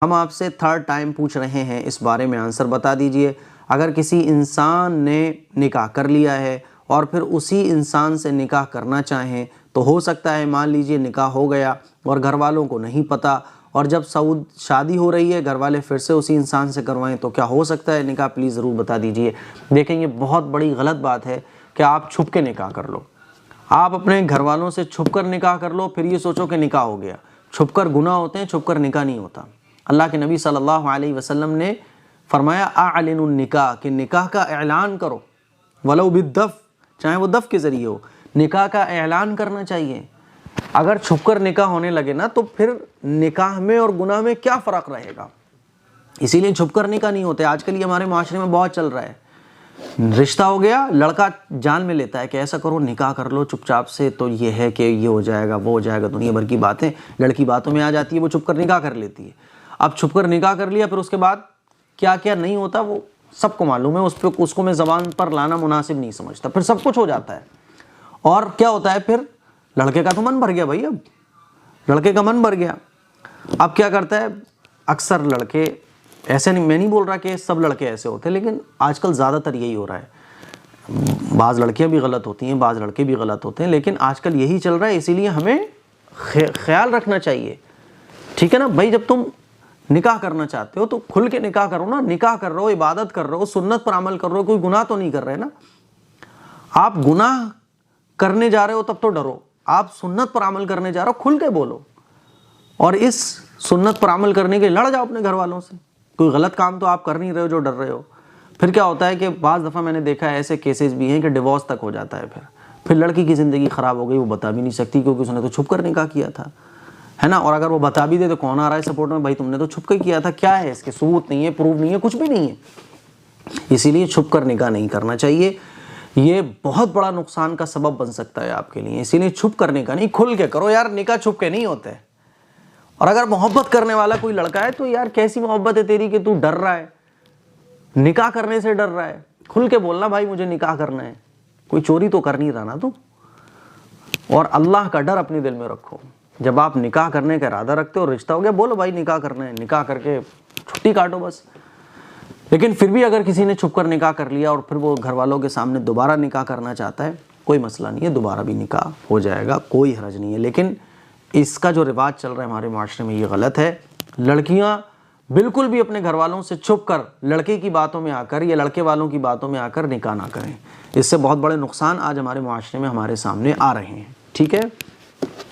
ہم آپ سے تھرڈ ٹائم پوچھ رہے ہیں، اس بارے میں آنسر بتا دیجئے۔ اگر کسی انسان نے نکاح کر لیا ہے اور پھر اسی انسان سے نکاح کرنا چاہیں تو ہو سکتا ہے مان لیجئے نکاح ہو گیا اور گھر والوں کو نہیں پتہ، اور جب شادی ہو رہی ہے گھر والے پھر سے اسی انسان سے کروائیں تو کیا ہو سکتا ہے نکاح؟ پلیز ضرور بتا دیجئے۔ دیکھیں یہ بہت بڑی غلط بات ہے کہ آپ چھپ کے نکاح کر لو، آپ اپنے گھر والوں سے چھپ کر نکاح کر لو، پھر یہ سوچو کہ نکاح ہو گیا۔ چھپ کر گناہ ہوتے ہیں، چھپ کر نکاح نہیں ہوتا۔ اللہ کے نبی صلی اللہ علیہ وسلم نے فرمایا اعلنوا النکاح، کہ نکاح کا اعلان کرو، ولو بالدف، چاہے وہ دف کے ذریعے ہو، نکاح کا اعلان کرنا چاہیے۔ اگر چھپ کر نکاح ہونے لگے نا تو پھر نکاح میں اور گناہ میں کیا فرق رہے گا؟ اسی لیے چھپ کر نکاح نہیں ہوتے۔ آج کل یہ ہمارے معاشرے میں بہت چل رہا ہے، رشتہ ہو گیا، لڑکا جان میں لیتا ہے کہ ایسا کرو نکاح کر لو چپ چاپ سے، تو یہ ہے کہ یہ ہو جائے گا وہ ہو جائے گا، دنیا بھر کی باتیں لڑکی باتوں میں آ جاتی ہے، وہ چھپ کر نکاح کر لیتی ہے۔ اب چھپ کر نکاح کر لیا، پھر اس کے بعد کیا کیا نہیں ہوتا وہ سب کو معلوم ہے، اس کو میں زبان پر لانا مناسب نہیں سمجھتا، پھر سب کچھ ہو جاتا ہے۔ اور کیا ہوتا ہے پھر؟ لڑکے کا تو من بھر گیا بھائی، اب لڑکے کا من بھر گیا، اب کیا کرتا ہے؟ اکثر لڑکے ایسے نہیں، میں نہیں بول رہا کہ سب لڑکے ایسے ہوتے ہیں، لیکن آج کل زیادہ تر یہی ہو رہا ہے۔ بعض لڑکیاں بھی غلط ہوتی ہیں، بعض لڑکے بھی غلط ہوتے ہیں، لیکن آج کل یہی چل رہا ہے، اسی لیے ہمیں خیال رکھنا چاہیے، ٹھیک ہے نا بھائی؟ جب تم نکاح کرنا چاہتے ہو تو کھل کے نکاح کرو نا، نکاح کر رہے ہو، عبادت کر رہے ہو، سنت پر عمل کر رہے ہو، کوئی گناہ تو نہیں کر رہے نا۔ آپ گناہ کرنے جا رہے ہو تب تو ڈرو، آپ سنت پر عمل کرنے جا رہے ہو کھل کے بولو، اور اس سنت پر عمل کرنے کے لڑ جاؤ اپنے گھر والوں سے۔ کوئی غلط کام تو آپ کر نہیں رہے ہو جو ڈر رہے ہو۔ پھر کیا ہوتا ہے کہ بعض دفعہ میں نے دیکھا ہے ایسے کیسز بھی ہیں کہ ڈیورس تک ہو جاتا ہے، پھر لڑکی کی زندگی خراب ہو گئی، وہ بتا بھی نہیں سکتی کیونکہ اس نے تو چھپ کر نکاح کیا تھا، ہے نا؟ اور اگر وہ بتا بھی دے تو کون آ رہا ہے سپورٹ میں؟ بھائی تم نے تو چھپ کے کیا تھا، کیا ہے اس کے ثبوت نہیں ہے، پروف نہیں ہے، کچھ بھی نہیں ہے۔ اسی لیے چھپ کر نکاح نہیں کرنا چاہیے، یہ بہت بڑا نقصان کا سبب بن سکتا ہے آپ کے لیے۔ اسی لیے چھپ کرنے کا نہیں، کھل کے کرو یار، نکاح چھپ کے نہیں ہوتے۔ اور اگر محبت کرنے والا کوئی لڑکا ہے تو یار کیسی محبت ہے تیری کہ تو ڈر رہا ہے، نکاح کرنے سے ڈر رہا ہے؟ کھل کے بولنا بھائی مجھے نکاح کرنا ہے، کوئی چوری تو کر نہیں رہا نا تو۔ اور اللہ کا ڈر اپنے دل میں رکھو، جب آپ نکاح کرنے کا ارادہ رکھتے ہو، رشتہ ہو گیا، بولو بھائی نکاح کرنا ہے، نکاح کر کے چھٹی کاٹو بس۔ لیکن پھر بھی اگر کسی نے چھپ کر نکاح کر لیا اور پھر وہ گھر والوں کے سامنے دوبارہ نکاح کرنا چاہتا ہے، کوئی مسئلہ نہیں ہے، دوبارہ بھی نکاح ہو جائے گا، کوئی حرج نہیں ہے۔ لیکن اس کا جو رواج چل رہا ہے ہمارے معاشرے میں یہ غلط ہے۔ لڑکیاں بالکل بھی اپنے گھر والوں سے چھپ کر لڑکے کی باتوں میں آ کر یا لڑکے والوں کی باتوں میں آ کر نکاح نہ کریں، اس سے بہت بڑے نقصان آج ہمارے معاشرے میں ہمارے سامنے آ رہے ہیں، ٹھیک ہے؟